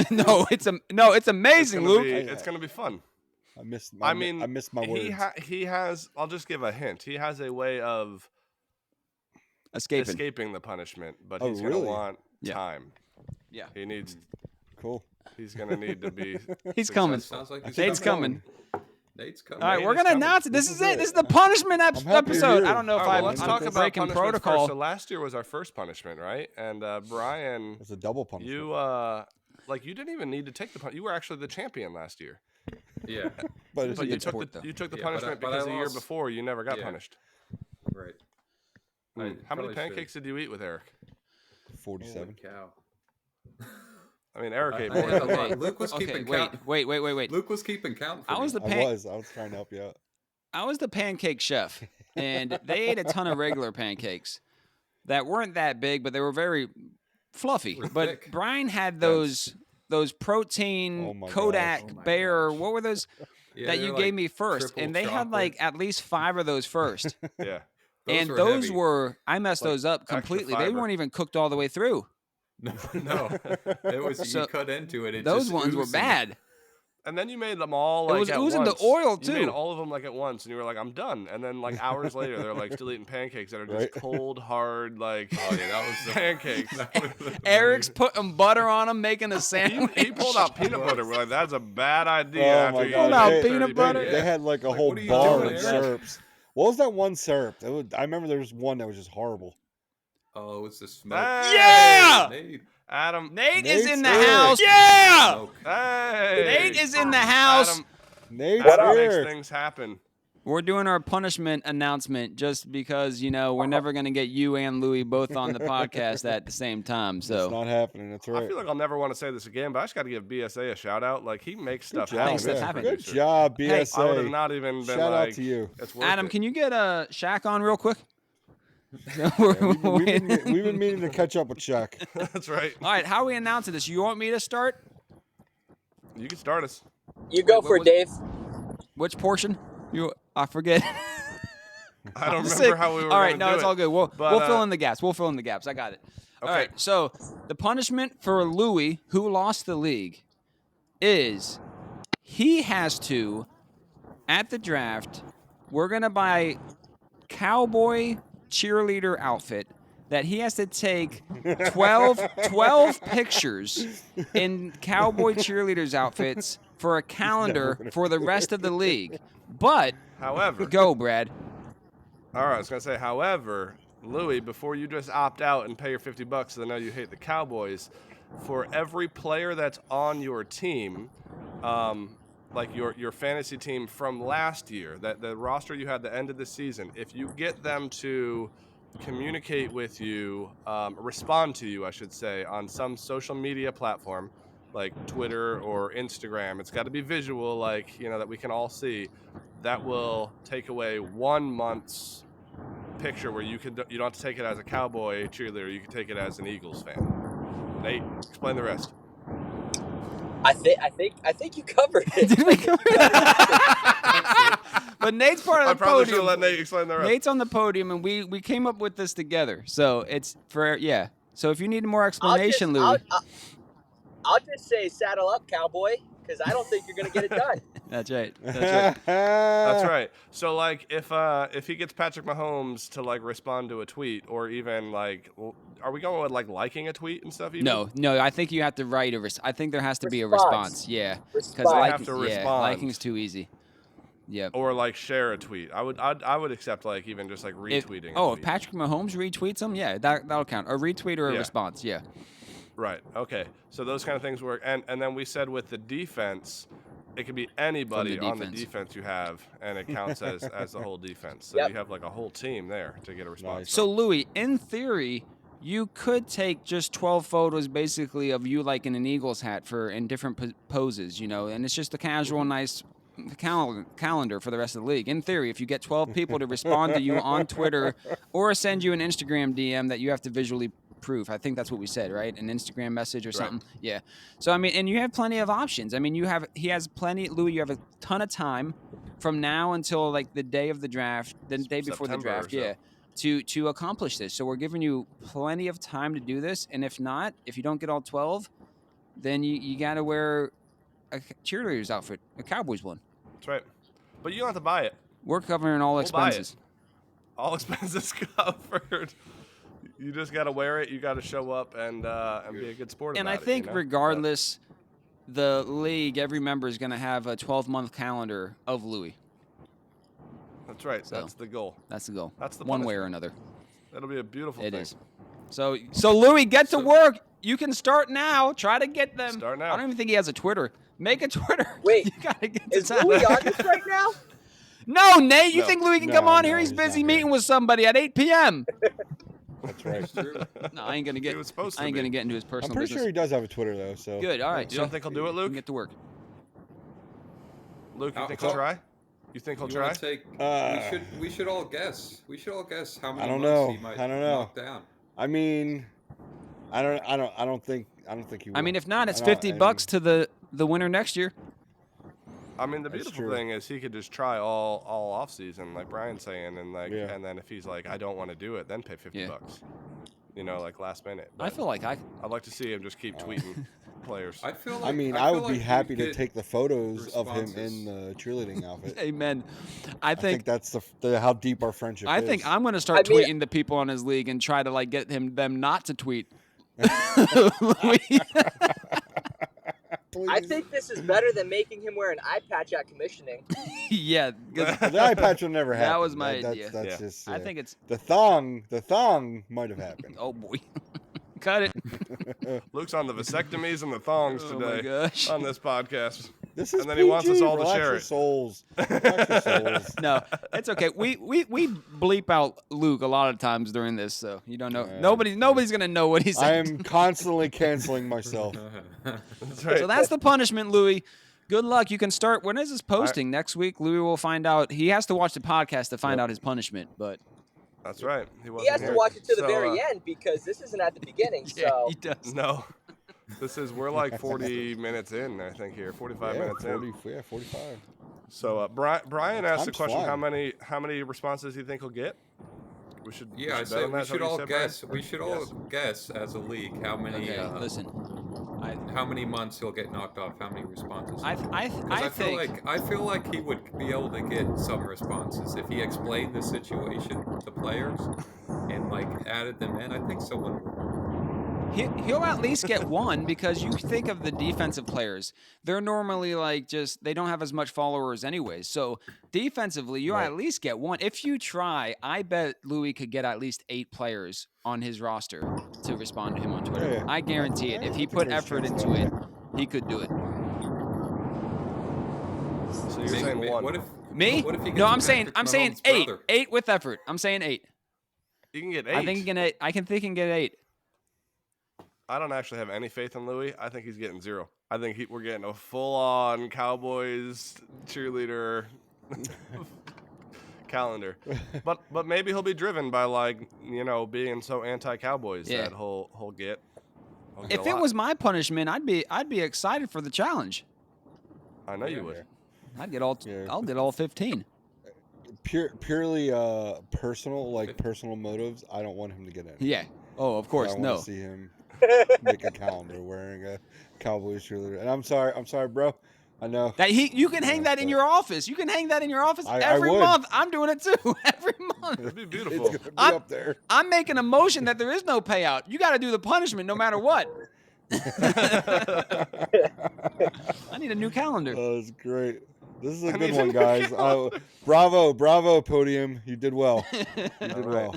no, it's amazing, Luke. It's going to be fun. I missed. I mean, I missed my words. He has. I'll just give a hint. He has a way of escaping the punishment, but Oh, he's really? gonna want Yeah. time. Yeah. He needs. Cool. He's gonna need to be. He's coming. Sounds like he's Nate's coming. Nate's coming. All right, Nate we're is gonna coming. announce it. This This is is it. it. This is the punishment I'm happy to episode. hear. I don't know if All right, well, I'm let's talk about breaking punishments first. protocol. So last year was our first punishment, right? And Brian, It's a double punishment. you you didn't even need to take the punishment. You were actually the champion last year. Yeah. but it's But a you good took sport, the though. you took the Yeah, but I- punishment but I because the year lost. before you never got Yeah. punished. Right. How many probably should. pancakes did you eat with Eric? 47. Holy cow. I mean, Eric ate I more had than a me. lot. Luke was Okay, keeping wait, count. wait. Luke was keeping count. For I was me. the I was trying to help you out. I was the pancake chef, and they ate a ton of regular pancakes that weren't that big, but they were very fluffy. Were But thick. Brian had Dense. those protein Oh my Kodak gosh. Oh my Bear. gosh. What were those Yeah, that they're you like gave me first? triple And they had like chocolate. at least 5 of those first. Yeah. And were those heavy. were I messed Like those up extra completely. They fiber. weren't even cooked all the way through. No, it was So, you cut into it. It Those just ones were oozing. bad. And then you made them all It like was at oozing the once. oil, You made too. all of them like at once, and you were like, "I'm done." And then like hours later, they're like still eating pancakes that are just Right. cold, hard like Oh yeah, that was the pancakes. that was the Eric's funny- putting butter on them, making a He, sandwich. he pulled out peanut butter. We're like, "That's a bad idea." Oh after my you God. eat Pulled out 30 peanut butter. pancakes. They had like a Like, whole what are you bar doing, of Eric? syrups. What was that one syrup? I remember there was one that was just horrible. Oh, it was the smoke. Hey! Yeah! Nate, Adam. Nate is Nate's in the here. house. Yeah! smoke. Hey. Nate is in the house. Adam, Nate's Adam makes here. things happen. We're doing our punishment announcement just because, we're never going to get you and Louie both on the podcast at the same time. It's So not happening. That's I right. feel like I'll never want to say this again, but I just got to give BSA a shout out. Like he makes Good stuff job. happen. Makes stuff as a happen. Good producer. job, Hey, BSA. I would have not even been Shout like, out to you. It's worth Adam, it. can you get Shaq on real quick? Yeah, we've been meaning to catch up with Shaq. That's right. All right, how are we announcing this? You want me to start? You can start us. You go Wait, for what it, Dave. Which portion? I forget. I don't I'm remember sick. how we were. All right, gonna no, do it's it. all good. We'll But, fill in the gaps. We'll fill in the gaps. I got it. All Okay. right. So the punishment for Louis, who lost the league, is he has to at the draft. We're gonna buy cowboy cheerleader outfit that he has to take 12 pictures in cowboy cheerleaders outfits for a calendar for the rest of the league. But However, go, Brad. all right, I was gonna say, however, Louis, before you just opt out and pay your $50, because I know you hate the Cowboys, for every player that's on your team, like your fantasy team from last year, that the roster you had the end of the season, if you get them to communicate with you, respond to you, I should say, on some social media platform like Twitter or Instagram, it's got to be visual, like, that we can all see. That will take away 1 month's picture where you don't have to take it as a Cowboy cheerleader, you can take it as an Eagles fan. Nate, explain the rest. I think you covered it. Did we cover it? But Nate's part of I the probably should have podium. let Nate explain the rest. Nate's on the podium, and we came up with this together. So it's for So if you need more explanation, Louis, I'll just say saddle up, cowboy, because I don't think you're gonna get it done. that's right. That's right. That's right. So like if he gets Patrick Mahomes to like respond to a tweet, or even like, are we going with like liking a tweet and stuff? Even? No. I think you have to write I think there has to be a Response. response. Yeah, because Response. have to respond. liking's too easy. Yep. Or like share a tweet. I would accept like even just like retweeting. If tweet. Patrick Mahomes retweets them, that'll count. A retweet or a Yeah. response, yeah. Right. Okay. So those kind of things work. And then we said with the defense, it could be anybody on the defense. defense you have, and it counts as the whole defense. So Yep. you have like a whole team there to get a response. Nice. So Louis, in theory, you could take just 12 photos basically of you like in an Eagles hat in different poses, and it's just a casual, nice calendar for the rest of the league. In theory, if you get 12 people to respond to you on Twitter or send you an Instagram DM that you have to visually proof. I think that's what we said, right? An Instagram message or something. Yeah. So I mean, and you have plenty of options. I mean, he has plenty. Louis, you have a ton of time from now until like the day of the draft, the day before the September or draft. so. Yeah. To accomplish this. So we're giving you plenty of time to do this. And if not, if you don't get all 12, then you got to wear a cheerleader's outfit, a Cowboys one. That's right. But you don't have to buy it. We're covering all We'll buy it. expenses. All expenses covered. You just got to wear it. You got to show up and be a good sport And about I it, think you know? regardless, the league, every member is going to have a 12-month calendar of Louis. That's right. So, That's the goal. That's the goal. That's the one way or punishment. another. That'll be a beautiful It thing. is. So Louis, get to work. You can start now. Try to get them. Start now. I don't even think he has a Twitter. Make a Twitter. Wait, you gotta get to Is time. Louis on this right now? No, Nate. You No. think Louis can No, come on no, here? He's he's not busy here. meeting with somebody at 8 p.m. That's right. It's true. No, I ain't gonna get. He was supposed to I ain't be. gonna get into his I'm personal pretty business. sure he does have a Twitter though. So Good. All right. You don't think he'll do it, You Luke? can get to work. Luke, you I'll- think he'll I'll- try? You think he'll You try? want to take? We should all guess. We should all guess how many I don't months know. he might I don't know. knock down. I mean, I don't think he will. I mean, if not, it's I don't- $50 to the winner next year. I mean, the That's beautiful true. thing is he could just try all off season, like Brian's saying, and Yeah. and then if he's like, I don't want to do it, then pay $50. You know, like last minute. I But feel like I'd like to see him just keep tweeting players. I feel like I mean, I feel would be like happy you'd to get take the photos of him responses. in the cheerleading outfit. Amen. I I think think that's how deep our friendship I is. think I'm gonna start I mean- tweeting the people on his league and try to like get them not to tweet. I Please. think this is better than making him wear an eye patch at commissioning. Yeah, 'cause The eye patch will never happen. That was my That's- idea. That's Yeah. just. I think it's. the thong might have happened. Oh boy, cut it. Luke's on the vasectomies and the thongs Oh my today gosh. on this podcast. This is And then he wants us PG. all to Relax share your it. souls. Relax your souls. No, it's okay. We bleep out Luke a lot of times during this, so you don't know. Yeah, Nobody's gonna know what he I said. am constantly canceling myself. That's right. So that's the punishment, Louis. Good luck. You can start. When is this posting? Next week, Louis will find out. He has to watch the podcast to find out his punishment. But That's right. He wasn't has to here. watch it to the So, very end because this isn't at the beginning. yeah, So he does. No. We're like 40 minutes in, I think, here. 45 Yeah, minutes 40, in. yeah, 45. So Brian asked the Time's question: flying. how many responses do you think he'll get? We should. Yeah, I bet say on that. we Is that should what you all said, Brian? guess. We should all guess as a league how many Okay, listen. how many months he'll get knocked off, how many responses. I 'Cause I think. I feel like he would be able to get some responses if he explained the situation to players and like added them in. I think someone would. He'll at least get one because you think of the defensive players. They're normally like they don't have as much followers anyways. So defensively, you'll at least get one. If you try, I bet Louis could get at least 8 players on his roster to respond to him on Twitter. Yeah. I guarantee it. Yeah, If I he think put there's effort chance into of it, that. he could do it. So you're saying Maybe- one. What if Me? What if he gets No, a I'm saying Patrick 8. Mahomes' brother? 8 with effort. I'm saying 8. You can get 8. I think he can 8. I can think he can get 8. I don't actually have any faith in Louis. I think he's getting 0. I think we're getting a full-on Cowboys cheerleader calendar. But maybe he'll be driven by being so anti-Cowboys Yeah. that he'll get. If it was my punishment, I'd be excited for the challenge. I know you would. I'd get all Yeah. I'll get all 15. Purely personal motives. I don't want him to get in. Yeah. Oh, of course. I want No. to see him make a calendar wearing a Cowboys cheerleader. And I'm sorry, bro. I know. That you can hang Yeah, that in but- your office. You can hang that in your office I every would. month. I'm doing it too. Every month. It'd be It's beautiful. gonna be I'm- up there. I'm making a motion that there is no payout. You got to do the punishment no matter what. I need a new calendar. Oh, it's great. This is a I good need a one, new guys. Bravo, podium. You did well. You All did right. well.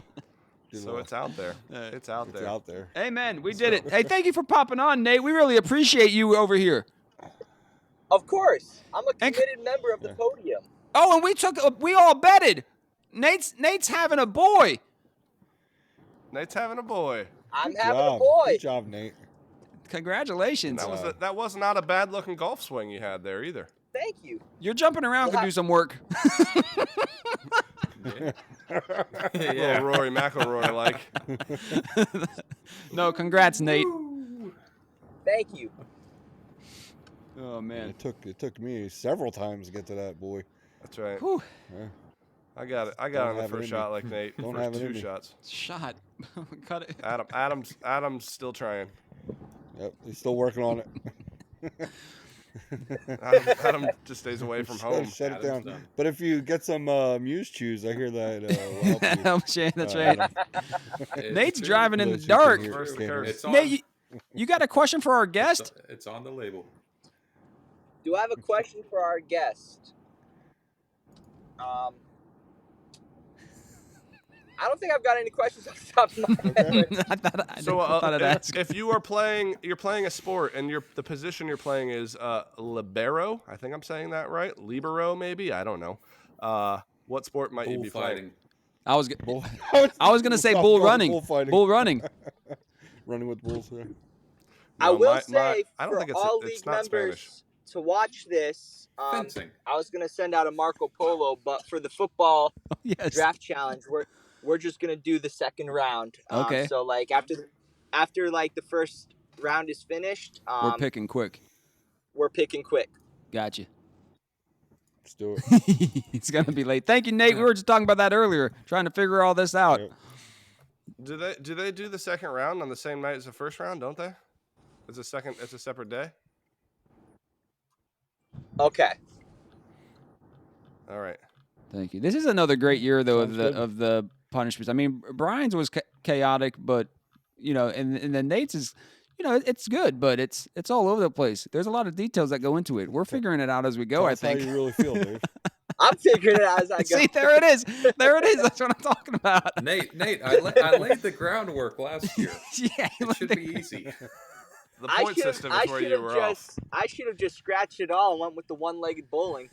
Did So well. it's out there. It's out It's there. out there. Amen. We did it. Hey, thank you for popping on, Nate. We really appreciate you over here. of course, I'm a And- committed member of the podium. Oh, and we all betted. Nate's having a boy. Nate's having a boy. I'm Good having job. a boy. Good job, Nate. Congratulations. That was not a bad looking golf swing you had there either. Thank you. You're jumping around. Could do some work. Yeah. Little Rory McIlroy like. No, congrats, Nate. Thank you. Oh man. It took me several times to get to that boy. That's right. Whew. Yeah. I got it. I Don't got on the have it first in shot me. like Nate. Don't First have it in 2 me. shots. Shot. Cut it. Adam's still trying. Yep, he's still working on it. Adam just stays away from home. Shut it Adam's down. done. But if you get some Muse chews, I hear that will help you. I'm saying that's Uh, right. It's Nate's true. driving in the Those who can dark. hear- First the can hear. curse. It's on, Nate, you got a question for our guest? it's on the label. Do I have a question for our guest? I don't think I've got any questions off the top of my head. I So thought I'd ask. if you are you're playing a sport, and the position you're playing is libero. I think I'm saying that right. Libero, maybe. I don't know. What sport might you be playing? Bullfighting. Bull- I was gonna say Stop bull calling running. bullfighting. Bull running. Running with bulls. Yeah. I No, will my- say I don't for think all it's league not members Spanish. to watch this, Fencing. I was gonna send out a Marco Polo, but for the football Yes. draft challenge, we're just gonna do the second round. Okay. So like after after like the first round is finished, We're picking quick. we're picking quick. Gotcha. Let's do it. It's gonna be late. Thank you, Nate. We were just talking about that earlier, trying to figure all this out. Yep. Do they do the second round on the same night as the first round? Don't they? It's a separate day. Okay. All right. Thank you. This is another great year, though, Sounds good. of the punishments. I mean, Brian's was chaotic, but and then Nate's is, it's good, but it's all over the place. There's a lot of details that go into it. We're figuring it out as we go. Tell I us think. how you really feel, Dave. I'm figuring it out as I go. See, there it is. There it is. That's what I'm talking about. Nate, I laid the groundwork last year. Yeah, It should be easy. The point system is where you were off. I should have just scratched it all and went with the one-legged bowling.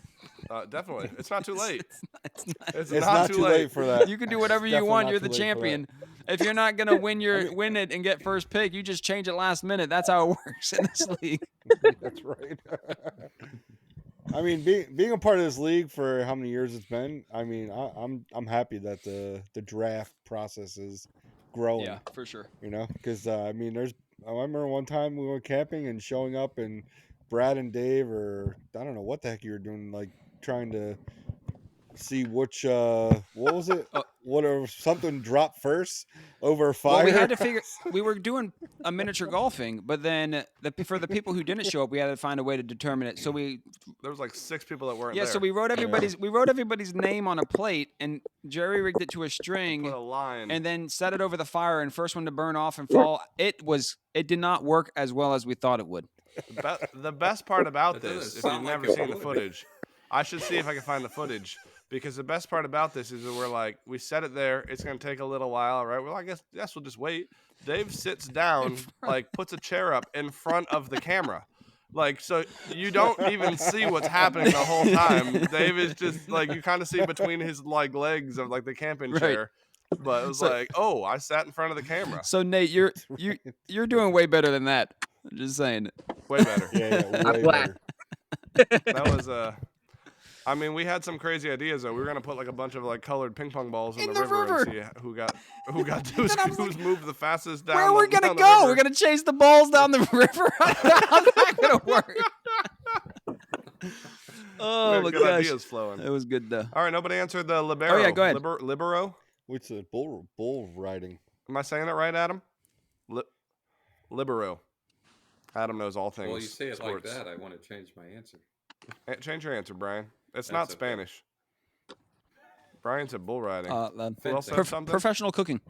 Definitely. It's not too late. It's It's not too late for that. You can do whatever you Definitely want. not You're too the late for that. champion. If you're not gonna win win it and get first pick, you just change it last minute. That's how it works in this league. That's right. I mean, being a part of this league for how many years it's been, I mean, I'm happy that the draft process is growing. Yeah, for sure. Because I mean, I remember one time we went camping and showing up, and Brad and Dave, or I don't know what the heck you were doing, like trying to see which what was it? Whatever, something dropped first over fire. Well, we had to figure. We were doing a miniature golfing, but then for the people who didn't show up, we had to find a way to determine it. So There was like 6 people that weren't yeah. there. So we wrote everybody's name on a plate, and Jerry rigged it to a string, put a line. and then set it over the fire. And first one to burn off and fall. It did not work as well as we thought it would. The best part about That doesn't this, if you've sound like never it seen the would. footage, I should see if I can find the footage. Because the best part about this is that we set it there. It's going to take a little while, right? Well, I guess we'll just wait. Dave sits down, puts a chair up in front of the camera. So you don't even see what's happening the whole time. Dave is just you kind of see between his legs of the camping Right. chair. But it was I sat in front of the camera. So Nate, you're doing way better than that. I'm just saying. Way better. yeah, I'm way glad. better. That was I mean, we had some crazy ideas though. We were gonna put a bunch of colored ping pong balls in the river and see who got who's moved the fastest down. Where are we down gonna the go? river. We're gonna chase the balls down the river. How's that gonna work? Oh We my had good gosh, ideas flowing. that was good though. All right, nobody answered the libero. Oh, yeah, go ahead. Libero. What's a bull riding? Am I saying that right, Adam? Libero. Adam knows all things. Well, you say it sports. like that, I want to change my answer. Change your answer, Brian. It's That's not okay. Spanish. Brian said bull riding. Fencing. Will said something? Professional cooking.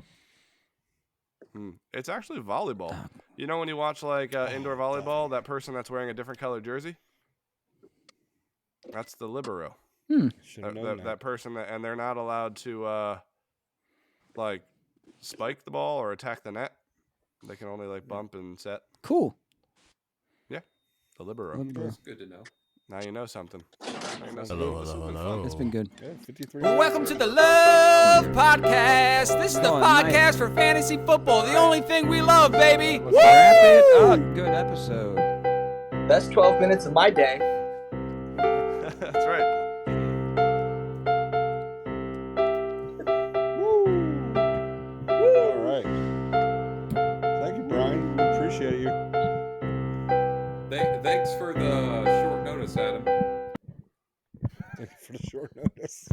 It's actually volleyball. You know when you watch indoor volleyball, that person that's wearing a different color jersey? That's the libero. Should have known That person and they're not allowed to spike the ball or attack the net. They can only bump and set. Cool. The libero. That's good to know. Now you know something. Hello. It's been good. Yeah, 53. Welcome to the Love Podcast. This is the podcast for fantasy football. The only thing we love, baby. Let's Wrap it up. Good episode. Best 12 minutes of my day. That's right. All right. Thank you, Brian. Appreciate you. Thanks for the short notice, Adam. Thank you for the short notice.